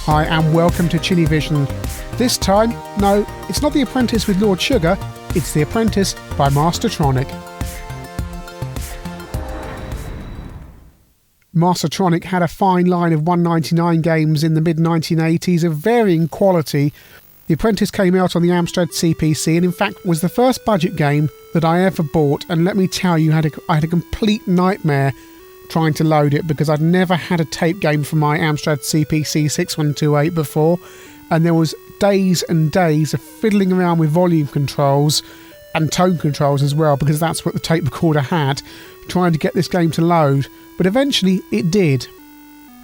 Hi and welcome to ChinnyVision. This time, no, it's not The Apprentice with Lord Sugar, it's The Apprentice by Mastertronic. Mastertronic had a fine line of $1.99 games in the mid-1980s of varying quality. The Apprentice came out on the Amstrad CPC and in fact was the first budget game that I ever bought, and let me tell you, I had a complete nightmare trying to load it because I'd never had a tape game for my Amstrad CPC 6128 before, and there was days and days of fiddling around with volume controls and tone controls as well, because that's what the tape recorder had, trying to get this game to load. But eventually it did.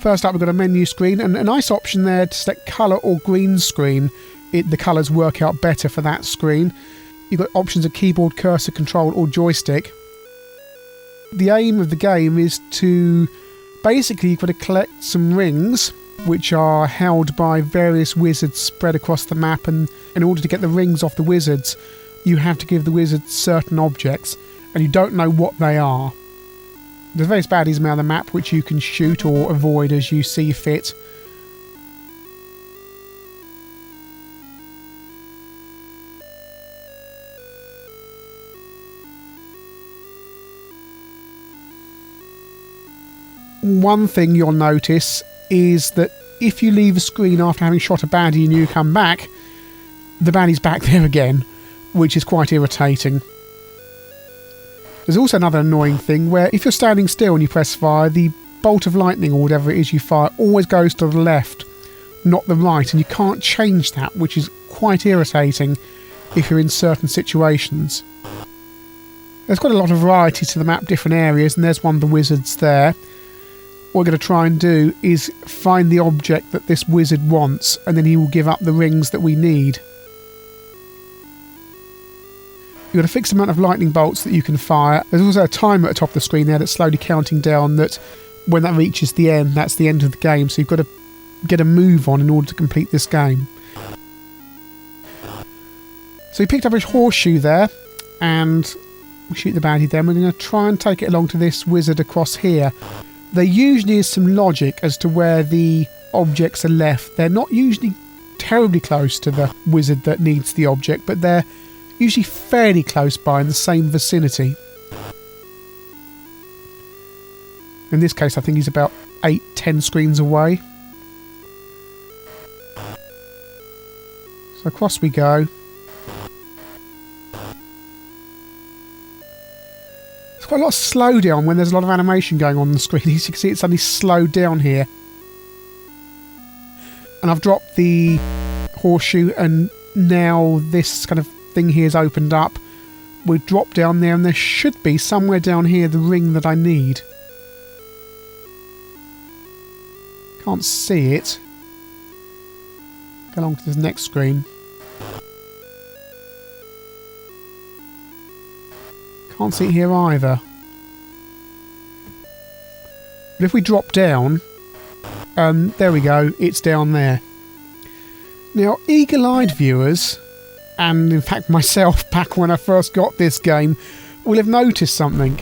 First up, we've got a menu screen and a nice option there to select colour or green screen. The colours work out better for that screen. You've got options of keyboard, cursor control or joystick. The aim of the game is to basically, you've got to collect some rings which are held by various wizards spread across the map, and in order to get the rings off the wizards you have to give the wizards certain objects and you don't know what they are. There's various baddies around the map which you can shoot or avoid as you see fit. One thing you'll notice is that if you leave a screen after having shot a baddie and you come back, the baddie's back there again, which is quite irritating. There's also another annoying thing where if you're standing still and you press fire, the bolt of lightning or whatever it is you fire always goes to the left, not the right, and you can't change that, which is quite irritating if you're in certain situations. There's quite a lot of variety to the map, different areas, and there's one of the wizards there. What we're going to try and do is find the object that this wizard wants, and then he will give up the rings that we need. You've got a fixed amount of lightning bolts that you can fire. There's also a timer at the top of the screen there that's slowly counting down, that when that reaches the end, that's the end of the game, so you've got to get a move on in order to complete this game. So we picked up a horseshoe there, and we shoot the baddie then. We're going to try and take it along to this wizard across here. There usually is some logic as to where the objects are left. They're not usually terribly close to the wizard that needs the object, but they're usually fairly close by in the same vicinity. In this case, I think he's about 8-10 screens away. So across we go. Quite a lot of slowdown when there's a lot of animation going on the screen. As you can see, it's suddenly slowed down here. And I've dropped the horseshoe and now this kind of thing here is opened up. We drop down there and there should be somewhere down here the ring that I need. Can't see it. Go along to this next screen. Can't see it here either. But if we drop down, there we go, it's down there. Now, eagle-eyed viewers, and in fact myself back when I first got this game, will have noticed something.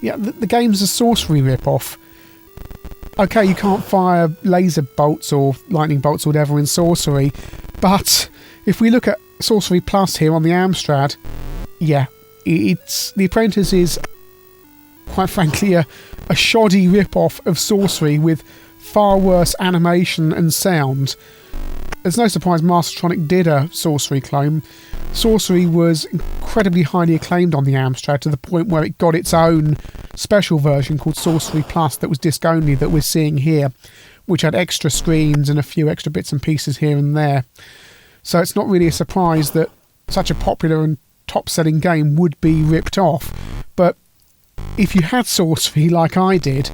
Yeah, the game's a sorcery rip-off. Okay, you can't fire laser bolts or lightning bolts or whatever in sorcery, but if we look at Sorcery Plus here on the Amstrad, yeah, it's The Apprentice is quite frankly a shoddy rip-off of sorcery with far worse animation and sound. It's no surprise Mastertronic did a sorcery clone. Sorcery was incredibly highly acclaimed on the Amstrad to the point where it got its own special version called Sorcery Plus that was disc only, that we're seeing here, which had extra screens and a few extra bits and pieces here and there. So it's not really a surprise that such a popular and top-selling game would be ripped off. But if you had sorcery like I did,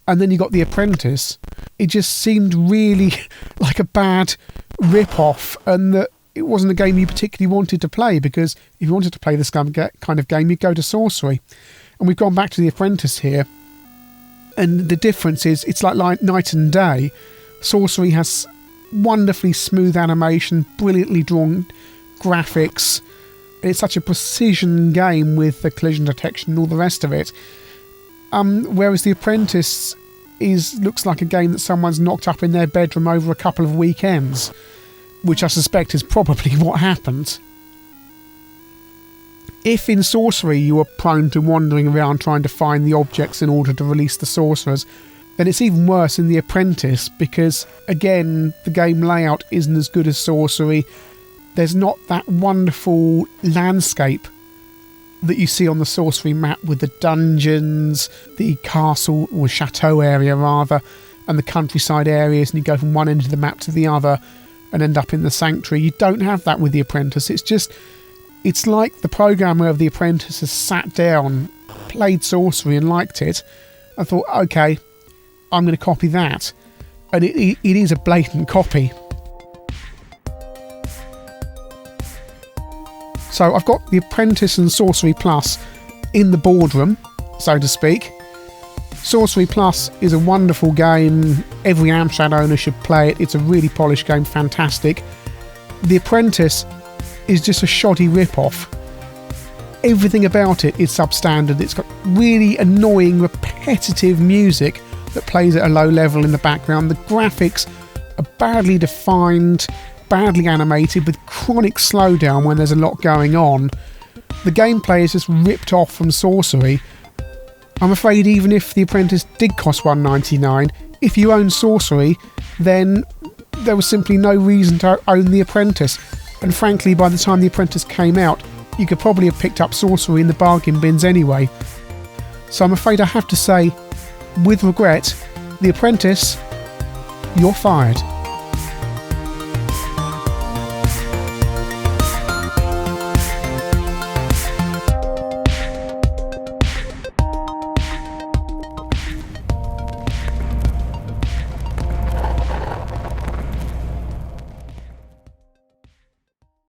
and then you got The Apprentice, it just seemed really like a bad rip-off, and that it wasn't a game you particularly wanted to play, because if you wanted to play this kind of game, you'd go to sorcery. And we've gone back to The Apprentice here, and the difference is it's like night and day. Sorcery has wonderfully smooth animation, brilliantly drawn graphics. It's such a precision game with the collision detection and all the rest of it. Whereas The Apprentice, looks like a game that someone's knocked up in their bedroom over a couple of weekends, which I suspect is probably what happened. If in Sorcery you are prone to wandering around trying to find the objects in order to release the sorcerers, then it's even worse in The Apprentice, because again the game layout isn't as good as Sorcery. There's not that wonderful landscape that you see on the Sorcery map with the dungeons, the castle or chateau area rather, and the countryside areas, and you go from one end of the map to the other and end up in the sanctuary. You don't have that with The Apprentice. It's like the programmer of The Apprentice has sat down, played Sorcery and liked it, and thought, okay, I'm going to copy that. And it is a blatant copy. So I've got The Apprentice and Sorcery Plus in the boardroom, so to speak. Sorcery Plus is a wonderful game. Every Amstrad owner should play it. It's a really polished game, fantastic. The Apprentice is just a shoddy rip-off. Everything about it is substandard. It's got really annoying, repetitive music that plays at a low level in the background. The graphics are badly defined, badly animated, with chronic slowdown when there's a lot going on. The gameplay is just ripped off from Sorcery. I'm afraid even if The Apprentice did cost $1.99, if you own Sorcery, then there was simply no reason to own The Apprentice. And frankly, by the time The Apprentice came out, you could probably have picked up Sorcery in the bargain bins anyway. So I'm afraid I have to say, with regret, The Apprentice, you're fired.